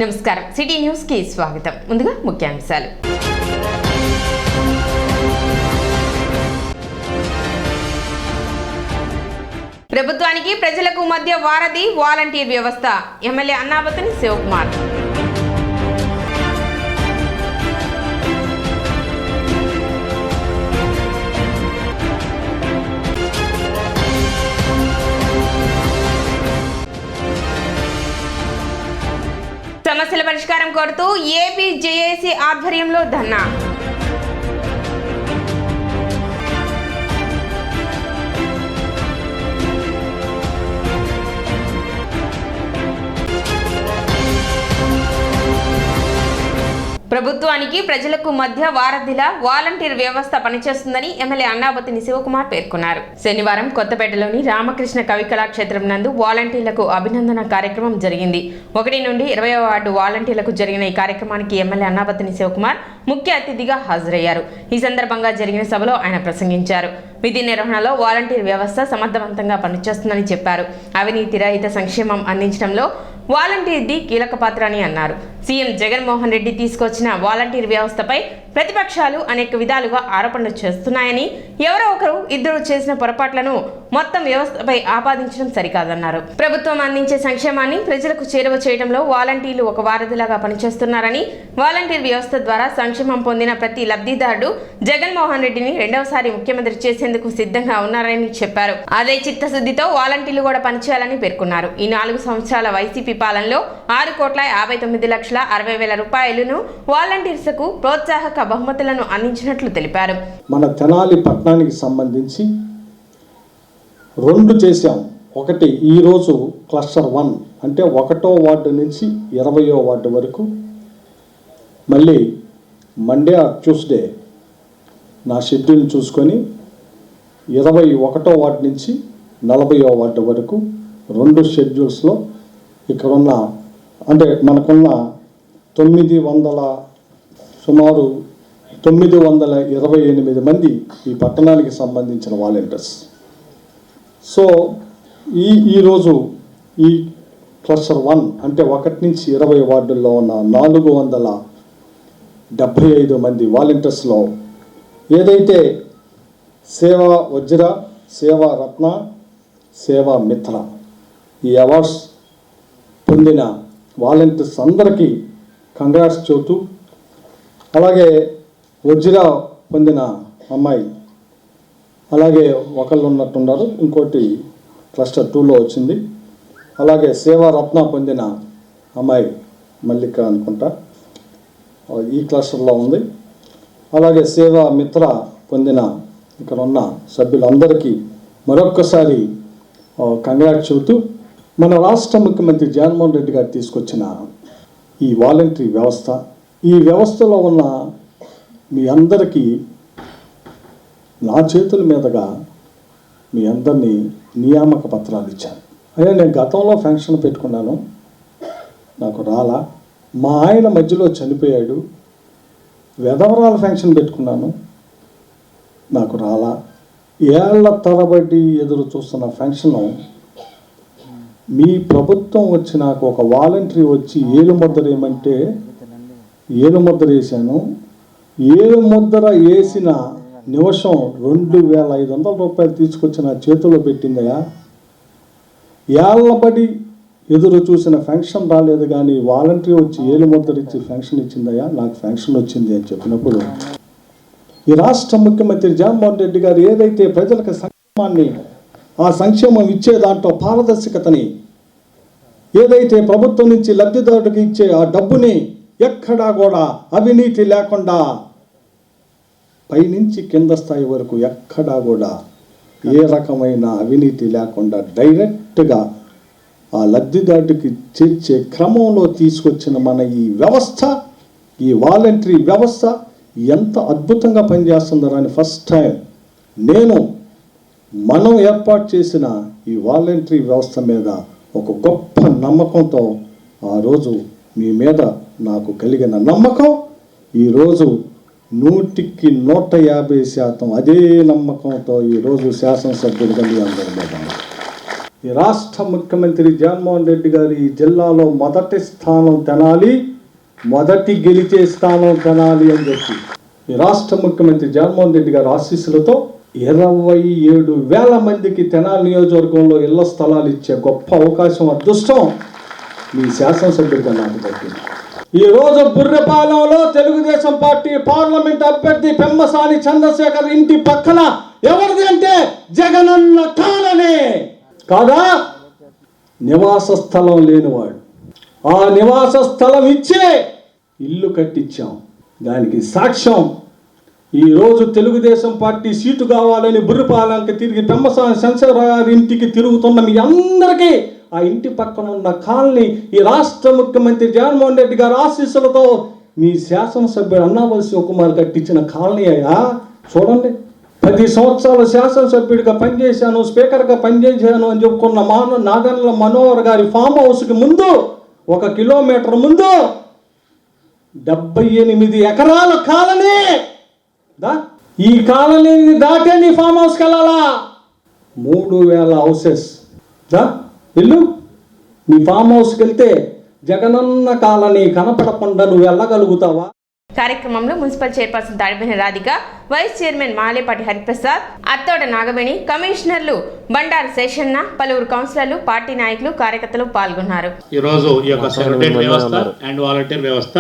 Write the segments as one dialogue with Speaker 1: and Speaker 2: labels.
Speaker 1: నమస్కారం city news కి స్వాగతం. ముందుగా ముఖ్యాంశాలు. ప్రభుత్వానికి ప్రజలకు మధ్య వారధి వాలంటీర్ వ్యవస్థ. ఎమ్మెల్యే అన్నాబత్తుని శివకుమార్. సమస్యల పరిష్కారం కోరుతూ ఏపీ జేఏసీ ఆధ్వర్యంలో ధర్నా. ప్రభుత్వానికి ప్రజలకు మధ్య వారధిలా వాలంటీర్ వ్యవస్థ పనిచేస్తుందని ఎమ్మెల్యే అన్నాబత్తుని శివకుమార్ పేర్కొన్నారు. శనివారం కొత్తపేటలోని రామకృష్ణ కవి కళాక్షేత్రం నందు వాలంటీర్లకు అభినందన కార్యక్రమం జరిగింది. 1 నుండి 20వ వార్డు వాలంటీర్లకు జరిగిన ఈ కార్యక్రమానికి ఎమ్మెల్యే అన్నాబత్తుని శివకుమార్ ముఖ్య అతిథిగా హాజరయ్యారు. ఈ సందర్భంగా జరిగిన సభలో ఆయన ప్రసంగించారు. విధి నిర్వహణలో వాలంటీర్ వ్యవస్థ సమర్థవంతంగా పనిచేస్తుందని చెప్పారు. అవినీతి రహిత సంక్షేమం అందించడంలో వాలంటీర్ది కీలక పాత్ర అని అన్నారు. సీఎం జగన్మోహన్ రెడ్డి తీసుకొచ్చిన వాలంటీర్ వ్యవస్థపై ప్రతిపక్షాలు అనేక విధాలుగా ఆరోపణలు చేస్తున్నాయని, ఎవరో ఒకరు ఇద్దరు చేసిన పొరపాట్లను మొత్తం వ్యవస్థపై ఆపాదించడం సరికాదన్నారు. ప్రభుత్వం అందించే సంక్షేమాన్ని ప్రజలకు చేరువ చేయడంలో వాలంటీర్లు ఒక వారధిలాగా పనిచేస్తున్నారని, వాలంటీర్ వ్యవస్థ ద్వారా సంక్షేమం పొందిన ప్రతి లబ్ధిదారుడు జగన్మోహన్ రెడ్డిని రెండవసారి ముఖ్యమంత్రి చేసేందుకు సిద్ధంగా ఉన్నారని చెప్పారు. అదే చిత్తశుద్ధితో వాలంటీర్లు కూడా పనిచేయాలని పేర్కొన్నారు. ఈ 4 సంవత్సరాల వైసీపీ పాలనలో 6,59,60,000 రూపాయలను వాలంటీర్స్కు ప్రోత్సాహక బహుమతులను అందించినట్లు తెలిపారు.
Speaker 2: మన తెనాలి పట్టణానికి సంబంధించి 2 చేశాం. ఒకటి ఈరోజు క్లస్టర్ 1 అంటే 1వ వార్డు నుంచి 20వ వార్డు వరకు, మళ్ళీ మండే ఆర్ ట్యూస్డే నా షెడ్యూల్ చూసుకొని 21వ వార్డు నుంచి 40వ వార్డు వరకు 2 షెడ్యూల్స్లో ఇక్కడున్న అంటే మనకున్న సుమారు 928 మంది ఈ పట్టణానికి సంబంధించిన వాలంటీర్స్. సో ఈరోజు ఈ క్లస్టర్ 1 అంటే 1 నుంచి 20 వార్డుల్లో ఉన్న 475 మంది వాలంటీర్స్లో ఏదైతే సేవా వజ్ర, సేవా రత్న, సేవా మిత్ర ఈ అవార్డ్స్ పొందిన వాలంటీర్స్ అందరికీ కంగ్రాట్స్ చెబుతూ, అలాగే వజ్ర పొందిన అమ్మాయి అలాగే ఒకళ్ళు ఉన్నట్టున్నారు, ఇంకోటి క్లస్టర్ 2లో వచ్చింది. అలాగే సేవా రత్న పొందిన అమ్మాయి మల్లిక అనుకుంటా ఈ క్లస్టర్లో ఉంది. అలాగే సేవా మిత్ర పొందిన ఇక్కడ ఉన్న సభ్యులందరికీ మరొక్కసారి కంగ్రాట్స్ చెబుతూ, మన రాష్ట్ర ముఖ్యమంత్రి జగన్మోహన్ రెడ్డి గారు తీసుకొచ్చిన ఈ వాలంటరీ వ్యవస్థ, ఈ వ్యవస్థలో ఉన్న మీ అందరికీ నా చేతుల మీదుగా మీ అందరినీ నియామక పత్రాలు ఇచ్చాను. అదే నేను గతంలో ఫంక్షన్ పెట్టుకున్నాను, నాకు రాలా. మా ఆయన మధ్యలో చనిపోయాడు, వెధవరాల ఫంక్షన్ పెట్టుకున్నాను, నాకు రాలా. ఏళ్ల తరబడి ఎదురు చూస్తున్న ఫంక్షను మీ ప్రభుత్వం వచ్చి నాకు ఒక వాలంటరీ వచ్చి ఏలుముద్ర వేయమంటే ఏలుముద్ర వేసాను. ఏలుముద్ర వేసిన నిమిషం 2,500 రూపాయలు తీసుకొచ్చి నా చేతిలో పెట్టిందయా. ఏళ్ళబడి ఎదురు చూసిన ఫంక్షన్ రాలేదు, కానీ వాలంటరీ వచ్చి ఏలుముద్ర ఇచ్చి ఫంక్షన్ ఇచ్చిందయా, నాకు ఫంక్షన్ వచ్చింది అని చెప్పినప్పుడు, ఈ రాష్ట్ర ముఖ్యమంత్రి జగన్మోహన్ రెడ్డి గారు ఏదైతే ప్రజలకు సంక్షేమాన్ని, ఆ సంక్షేమం ఇచ్చే దాంట్లో పారదర్శకతని, ఏదైతే ప్రభుత్వం నుంచి లబ్ధిదారుడికి ఇచ్చే ఆ డబ్బుని ఎక్కడా కూడా అవినీతి లేకుండా పైనుంచి కింద స్థాయి వరకు ఎక్కడా కూడా ఏ రకమైన అవినీతి లేకుండా డైరెక్ట్గా ఆ లబ్ధిదారుడికి చేర్చే క్రమంలో తీసుకొచ్చిన మన ఈ వ్యవస్థ, ఈ వాలంటరీ వ్యవస్థ ఎంత అద్భుతంగా పనిచేస్తుందో అని ఫస్ట్ టైం మనం ఏర్పాటు చేసిన ఈ వాలంటరీ వ్యవస్థ మీద ఒక గొప్ప నమ్మకంతో ఆ రోజు మీ మీద నాకు కలిగిన నమ్మకం ఈరోజు 100% అదే నమ్మకంతో ఈరోజు శాసనసభ్యులుగా మీ అందరి మీద ఈ రాష్ట్ర ముఖ్యమంత్రి జగన్మోహన్ రెడ్డి గారు ఈ జిల్లాలో మొదటి స్థానం తెనాలి, మొదటి గెలిచే స్థానం తెనాలి అని చెప్పి ఈ రాష్ట్ర ముఖ్యమంత్రి జగన్మోహన్ రెడ్డి గారి ఆశీస్సులతో 27,000 మందికి తెనాలి నియోజకవర్గంలో ఇళ్ల స్థలాలు ఇచ్చే గొప్ప అవకాశం, అదృష్టం మీ శాసనసభ్యుడిగా నాకు దక్కింది. ఈరోజు బుర్రెపాలెంలో తెలుగుదేశం పార్టీ పార్లమెంట్ అభ్యర్థి పెమ్మసాని చంద్రశేఖర్ ఇంటి పక్కన ఎవరిది అంటే జగనన్న కాలనీ కాదా? నివాస స్థలం లేనివాడు. ఆ నివాస స్థలం ఇచ్చే ఇల్లు కట్టించాం. దానికి సాక్ష్యం ఈరోజు తెలుగుదేశం పార్టీ సీటు కావాలని బుర్రిపాలెంకి తిరిగి పెమ్మసాని చంద్రశేఖర్ గారి ఇంటికి తిరుగుతున్న మీ అందరికీ ఆ ఇంటి పక్కన ఉన్న కాలనీ ఈ రాష్ట్ర ముఖ్యమంత్రి జగన్మోహన్ రెడ్డి గారి ఆశీస్సులతో మీ శాసనసభ్యుడు అన్నాబత్తుని శివకుమార్ కట్టించిన కాలనీ అయ్యా. చూడండి, 10 సంవత్సరాలు శాసనసభ్యుడిగా పనిచేశాను, స్పీకర్గా పనిచేశాను అని చెప్పుకున్న నాదెండ్ల మనోహర్ గారి ఫామ్ హౌస్కి ముందు 1 కిలోమీటర్ ముందు 78 ఎకరాల కాలనీ. ఈ కాలనీని దాటే నీ ఫామ్ హౌస్కి వెళ్ళాలా? 3,000 హౌసెస్. ఇల్లు నీ ఫామ్ హౌస్కి వెళ్తే జగనన్న కాలనీ కనపడకుండా నువ్వు వెళ్ళగలుగుతావా?
Speaker 1: కార్యక్రమంలో municipal chairperson Tadipalli Radhika, vice chairman Malepati Hariprasad, Attota Nagamani, కమిషనర్లు బండారు శేషన్న, పలువురు కౌన్సిలర్లు, పార్టీ నాయకులు, కార్యకర్తలు పాల్గొన్నారు.
Speaker 3: ఈరోజు ఈ యొక్క సెక్రటరీ వ్యవస్థ అండ్ వాలంటీర్ వ్యవస్థ,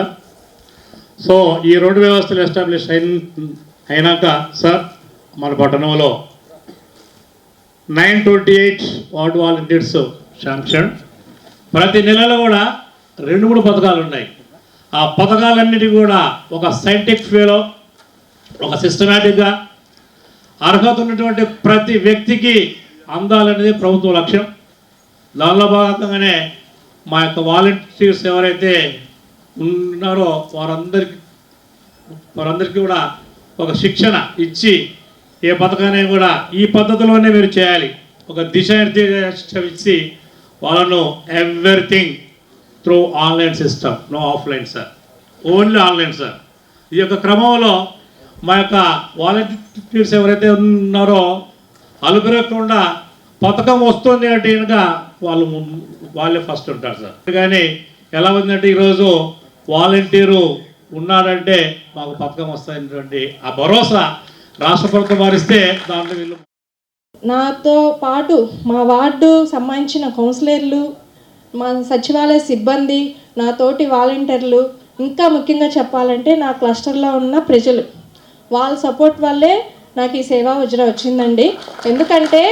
Speaker 3: సో ఈ 2 వ్యవస్థలు ఎస్టాబ్లిష్ అయినాక సార్ మన పట్టణంలో 928 వార్డ్ వాలంటీర్స్ శాంక్షన్. ప్రతి నెలలో కూడా 2-3 పథకాలు ఉన్నాయి. ఆ పథకాలన్నిటి కూడా ఒక సైంటిఫిక్ వేలో, ఒక సిస్టమేటిక్గా అర్హత ఉన్నటువంటి ప్రతి వ్యక్తికి అందాలనేది ప్రభుత్వ లక్ష్యం. దానిలో భాగంగానే మా యొక్క వాలంటీర్స్ ఎవరైతే ఉన్నారో వారందరికీ కూడా ఒక శిక్షణ ఇచ్చి ఏ పథకాన్ని కూడా ఈ పద్ధతిలోనే మీరు చేయాలి, ఒక దిశానిర్దేశం ఇచ్చి వాళ్ళను everything through online system, no offline sir, only online sir. ఈ యొక్క క్రమంలో మా యొక్క వాలంటీర్స్ ఎవరైతే ఉన్నారో అలుపెరగకుండా పథకం వస్తుంది అంటే కనుక వాళ్ళే ఫస్ట్ ఉంటారు సార్. కానీ ఎలా ఉందంటే ఈరోజు వాలంటీరు ఉన్నాడంటే మాకు పథకం వస్తాయనేటువంటి ఆ భరోసా రాష్ట్ర ప్రభుత్వం వారిస్తే దాంట్లో వీళ్ళు.
Speaker 4: నాతో పాటు మా వార్డు సంబంధించిన కౌన్సిలర్లు, మా సచివాలయ సిబ్బంది, నా తోటి వాలంటీర్లు, ఇంకా ముఖ్యంగా చెప్పాలంటే నా క్లస్టర్లో ఉన్న ప్రజలు, వాళ్ళ సపోర్ట్ వల్లే నాకు ఈ సేవా వజ్ర వచ్చిందండి. ఎందుకంటే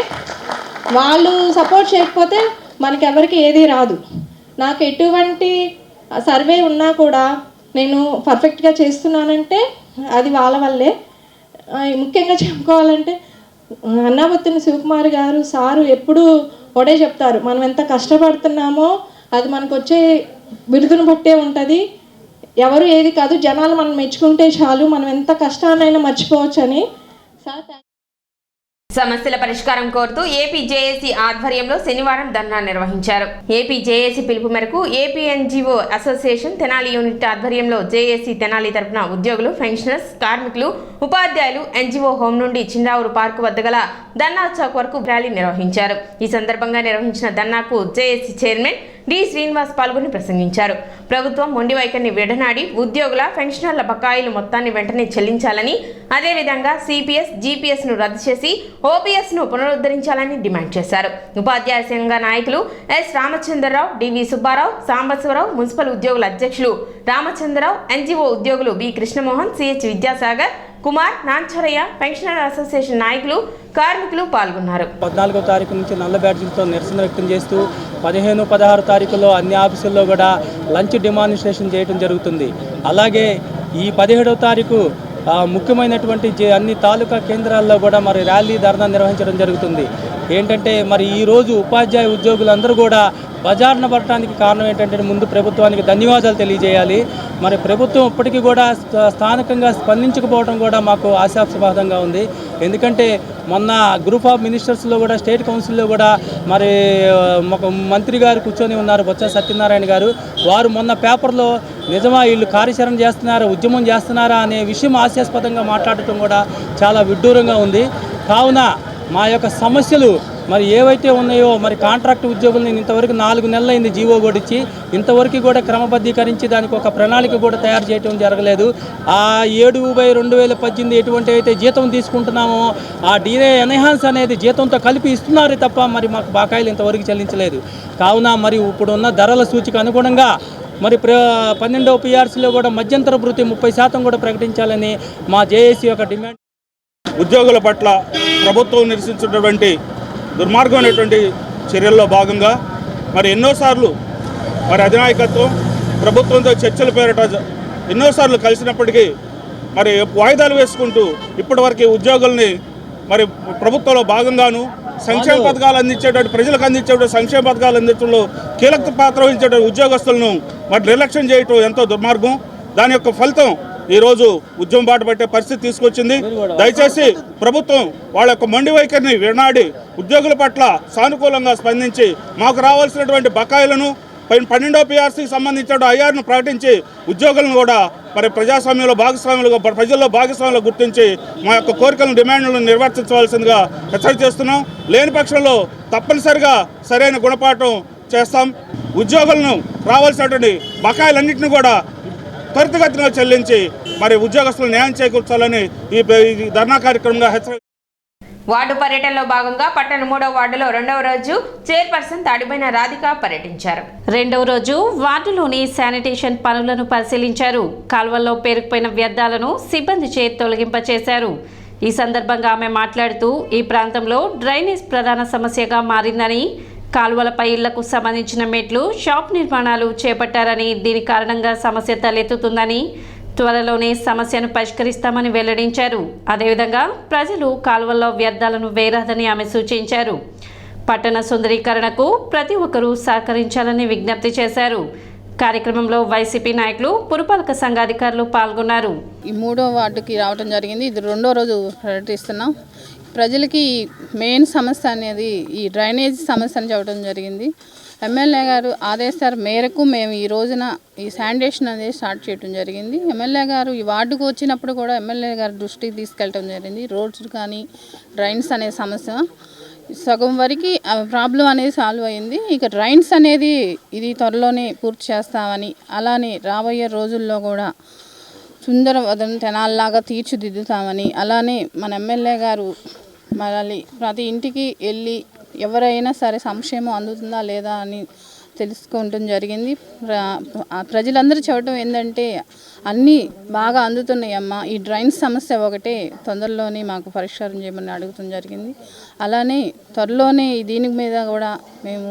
Speaker 4: వాళ్ళు సపోర్ట్ చేయకపోతే మనకెవరికి ఏది రాదు. నాకు ఎటువంటి సర్వే ఉన్నా కూడా నేను పర్ఫెక్ట్గా చేస్తున్నానంటే అది వాళ్ళ వల్లే. ముఖ్యంగా చెప్పుకోవాలంటే అన్నాబత్తుని శివకుమార్ గారు సారు ఎప్పుడు ఒకటే చెప్తారు, మనం ఎంత కష్టపడుతున్నామో అది మనకు వచ్చే బిరుదును బట్టే ఉంటుంది. ఎవరు ఏది కాదు, జనాలు మనం మెచ్చుకుంటే చాలు, మనం ఎంత కష్టాన్నైనా మర్చిపోవచ్చు అని. సార్
Speaker 1: సమస్యల పరిష్కారం కోరుతూ ఏపీ జేఏసీ ఆధ్వర్యంలో శనివారం ధర్నా నిర్వహించారు. ఏపీ జేఏసీ పిలుపు మేరకు AP NGO association Tenali unit ఆధ్వర్యంలో జేఏసీ తెనాలి తరపున ఉద్యోగులు, పెన్షనర్స్, కార్మికులు, ఉపాధ్యాయులు ఎన్జీఓ హోం నుండి చిన్నావురు పార్కు వద్ద గల ధర్నా చౌక్ వరకు ర్యాలీ నిర్వహించారు. ఈ సందర్భంగా నిర్వహించిన ధర్నాకు జేఏసీ చైర్మన్ డి శ్రీనివాస్ పాల్గొని ప్రసంగించారు. ప్రభుత్వం మొండి వైఖరిని విడనాడి ఉద్యోగుల, పెన్షనర్ల బకాయిలు మొత్తాన్ని వెంటనే చెల్లించాలని, అదేవిధంగా సిపిఎస్, జీపీఎస్ను రద్దు చేసి ఓపీఎస్ను పునరుద్ధరించాలని డిమాండ్ చేశారు. ఉపాధ్యాయ సంఘ నాయకులు S Ramachandrarao, DV Subbarao, Sambasivarao, municipal ఉద్యోగుల అధ్యక్షులు రామచంద్రరావు, ఎన్జీఓ ఉద్యోగులు B Krishnamohan, CH Vidyasagar, Kumar, Nancharaiah, pensioner association నాయకులు, కార్మికులు పాల్గొన్నారు.
Speaker 5: 14వ తారీఖు నుంచి నల్ల బ్యాడ్జీలతో నిరసన వ్యక్తం చేస్తూ 15, 16 తారీఖుల్లో అన్ని ఆఫీసుల్లో కూడా లంచ్ డెమాన్స్ట్రేషన్ చేయడం జరుగుతుంది. అలాగే ఈ 17వ తారీఖు ముఖ్యమైనటువంటి అన్ని తాలూకా కేంద్రాల్లో కూడా మరి ర్యాలీ ధర్నా నిర్వహించడం జరుగుతుంది. ఏంటంటే మరి ఈరోజు ఉపాధ్యాయ ఉద్యోగులందరూ కూడా బజార్న పడటానికి కారణం ఏంటంటే ముందు ప్రభుత్వానికి ధన్యవాదాలు తెలియజేయాలి. మరి ప్రభుత్వం ఇప్పటికీ కూడా స్థానికంగా స్పందించకపోవడం కూడా మాకు ఆశాస్పదంగా ఉంది. ఎందుకంటే మొన్న గ్రూప్ ఆఫ్ మినిస్టర్స్లో కూడా స్టేట్ కౌన్సిల్లో కూడా మరి ఒక మంత్రి గారు కూర్చొని ఉన్నారు, బొత్స సత్యనారాయణ గారు. వారు మొన్న పేపర్లో నిజమా వీళ్ళు కార్యాచరణ చేస్తున్నారా, ఉద్యమం చేస్తున్నారా అనే విషయం హాస్యాస్పదంగా మాట్లాడటం కూడా చాలా విడ్డూరంగా ఉంది. కావున మా యొక్క సమస్యలు మరి ఏవైతే ఉన్నాయో మరి కాంట్రాక్ట్ ఉద్యోగుల్ని ఇంతవరకు 4 నెలలైంది జీవో కొడిచ్చి ఇంతవరకు కూడా క్రమబద్ధీకరించి దానికి ఒక ప్రణాళిక కూడా తయారు చేయడం జరగలేదు. ఆ 7/2018 ఎటువంటి అయితే జీతం తీసుకుంటున్నామో ఆ డీఏ ఎన్హాన్స్ అనేది జీతంతో కలిపి ఇస్తున్నారు తప్ప మరి మాకు బకాయిలు ఇంతవరకు చెల్లించలేదు. కావున మరి ఇప్పుడున్న ధరల సూచిక అనుగుణంగా మరి 12వ PRCలో కూడా మధ్యంతర భృతి 30% కూడా ప్రకటించాలని మా జేఏసీ యొక్క డిమాండ్.
Speaker 6: ఉద్యోగుల పట్ల ప్రభుత్వం నిరసించినటువంటి దుర్మార్గమైనటువంటి చర్యల్లో భాగంగా మరి ఎన్నోసార్లు మరి అధినాయకత్వం ప్రభుత్వంతో చర్చల పేరిట ఎన్నోసార్లు కలిసినప్పటికీ మరి వాయిదాలు వేసుకుంటూ ఇప్పటివరకు ఉద్యోగుల్ని మరి ప్రభుత్వంలో భాగంగాను సంక్షేమ పథకాలు అందించేటువంటి ప్రజలకు అందించేటువంటి సంక్షేమ పథకాలు అందించడంలో కీలక పాత్ర వహించేటువంటి ఉద్యోగస్తులను మరి నిర్లక్ష్యం చేయటం ఎంతో దుర్మార్గం. దాని యొక్క ఫలితం ఈరోజు ఉద్యమం బాట పట్టే పరిస్థితి తీసుకొచ్చింది. దయచేసి ప్రభుత్వం వాళ్ళ యొక్క మొండి వైఖరిని వినాడి ఉద్యోగుల పట్ల సానుకూలంగా స్పందించి మాకు రావాల్సినటువంటి బకాయిలను 12వ PRCకి సంబంధించిన IRను ప్రకటించి ఉద్యోగులను కూడా మరి ప్రజాస్వామ్యంలో భాగస్వాములుగా ప్రజల్లో భాగస్వాములు గుర్తించి మా యొక్క కోరికలను డిమాండ్లను నిర్వర్తించవలసిందిగా హెచ్చరిక చేస్తున్నాం. లేని పక్షంలో తప్పనిసరిగా సరైన గుణపాఠం చేస్తాం. ఉద్యోగులను రావాల్సినటువంటి బకాయిలన్నింటినీ కూడా త్వరితగతిన చెల్లించి మరి ఉద్యోగస్తులు న్యాయం చేకూర్చాలని ఈ ధర్నా కార్యక్రమంగా హెచ్చరిక.
Speaker 1: వార్డు పర్యటనలో భాగంగా పట్టణ 3వ వార్డులో 2వ రోజు చైర్పర్సన్ తాడిపోయిన రాధిక పర్యటించారు.
Speaker 7: 2వ రోజు వార్డులోని శానిటేషన్ పనులను పరిశీలించారు. కాల్వల్లో పేరుకుపోయిన వ్యర్థాలను సిబ్బంది చే తొలగింపచేశారు. ఈ సందర్భంగా ఆమె మాట్లాడుతూ ఈ ప్రాంతంలో డ్రైనేజ్ ప్రధాన సమస్యగా మారిందని, కాలువలపై ఇళ్లకు సంబంధించిన మెట్లు, షాప్ నిర్మాణాలు చేపట్టారని, దీని కారణంగా సమస్య తలెత్తుతుందని, త్వరలోనే సమస్యను పరిష్కరిస్తామని వెల్లడించారు. అదేవిధంగా ప్రజలు కాలువల్లో వ్యర్థాలను వేయరాదని ఆమె సూచించారు. పట్టణ సుందరీకరణకు ప్రతి ఒక్కరూ సహకరించాలని విజ్ఞప్తి చేశారు. కార్యక్రమంలో వైసీపీ నాయకులు, పురపాలక సంఘ అధికారులు పాల్గొన్నారు.
Speaker 8: ఈ 3వ వార్డుకి రావడం జరిగింది. ఇది 2వ రోజు పర్యటిస్తున్నాం. ప్రజలకి మెయిన్ సమస్య అనేది ఈ డ్రైనేజ్ సమస్య అని చెప్పడం జరిగింది. ఎమ్మెల్యే గారు ఆదేశాల మేరకు మేము ఈ రోజున ఈ శానిటేషన్ అనేది స్టార్ట్ చేయడం జరిగింది. ఎమ్మెల్యే గారు ఈ వార్డుకు వచ్చినప్పుడు కూడా ఎమ్మెల్యే గారు దృష్టికి తీసుకెళ్ళడం జరిగింది. రోడ్స్ కానీ డ్రైన్స్ అనే సమస్య సగం వరకు ప్రాబ్లం అనేది సాల్వ్ అయింది. ఇక డ్రైన్స్ అనేది ఇది త్వరలోనే పూర్తి చేస్తామని, అలానే రాబోయే రోజుల్లో కూడా సుందరవదన తెనాల్లాగా తీర్చిదిద్దుతామని, అలానే మన ఎమ్మెల్యే గారు మళ్ళీ ప్రతి ఇంటికి వెళ్ళి ఎవరైనా సరే సంక్షేమం అందుతుందా లేదా అని తెలుసుకోవటం జరిగింది. ప్రజలందరూ చెప్పడం ఏంటంటే అన్నీ బాగా అందుతున్నాయమ్మా, ఈ డ్రైన్స్ సమస్య ఒకటే తొందరలోనే మాకు పరిష్కారం చేయమని అడుగుతాం జరిగింది. అలానే త్వరలోనే దీని మీద కూడా మేము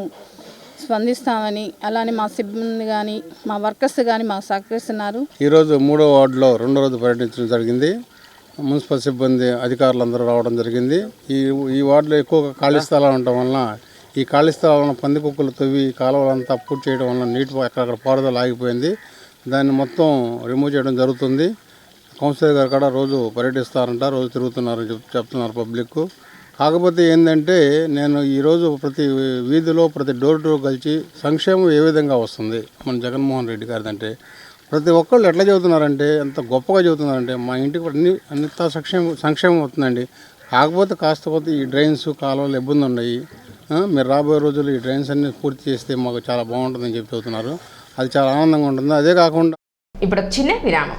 Speaker 8: స్పందిస్తామని, అలానే మా సిబ్బంది కానీ మా వర్కర్స్ కానీ మాకు సహకరిస్తున్నారు.
Speaker 9: ఈరోజు 3వ వార్డులో 2వ రోజు పర్యటించడం జరిగింది. మున్సిపల్ సిబ్బంది అధికారులందరూ రావడం జరిగింది. ఈ వార్డులో ఎక్కువగా ఖాళీ స్థలాలు ఉండటం వలన ఈ ఖాళీ స్థలాలను పందికొక్కులు తవ్వి కాలువలంతా పూర్తి చేయడం వలన నీటి ఎక్కడక్కడ పారుదల ఆగిపోయింది. దాన్ని మొత్తం రిమూవ్ చేయడం జరుగుతుంది. కౌన్సిలర్ గారు కూడా రోజు పర్యటిస్తారంట, రోజు తిరుగుతున్నారని చెప్తున్నారు పబ్లిక్. కాకపోతే ఏంటంటే నేను ఈరోజు ప్రతి వీధిలో ప్రతి డోర్ టు డోర్ కలిసి సంక్షేమం ఏ విధంగా వస్తుంది మన జగన్మోహన్ రెడ్డి గారిదంటే ప్రతి ఒక్కళ్ళు ఎట్లా చెబుతున్నారంటే ఎంత గొప్పగా చెబుతున్నారంటే మా ఇంటికి అంత సంక్షేమం అవుతుందండి. కాకపోతే కాస్త ఈ డ్రైన్స్ కాలువలు ఇబ్బంది ఉన్నాయి. మీరు రాబోయే రోజుల్లో ఈ డ్రైన్స్ అన్ని పూర్తి చేస్తే మాకు చాలా బాగుంటుందని చెప్పి చెబుతున్నారు. అది చాలా ఆనందంగా ఉంటుంది. అదే కాకుండా
Speaker 1: ఇప్పుడు చిన్న విరామం.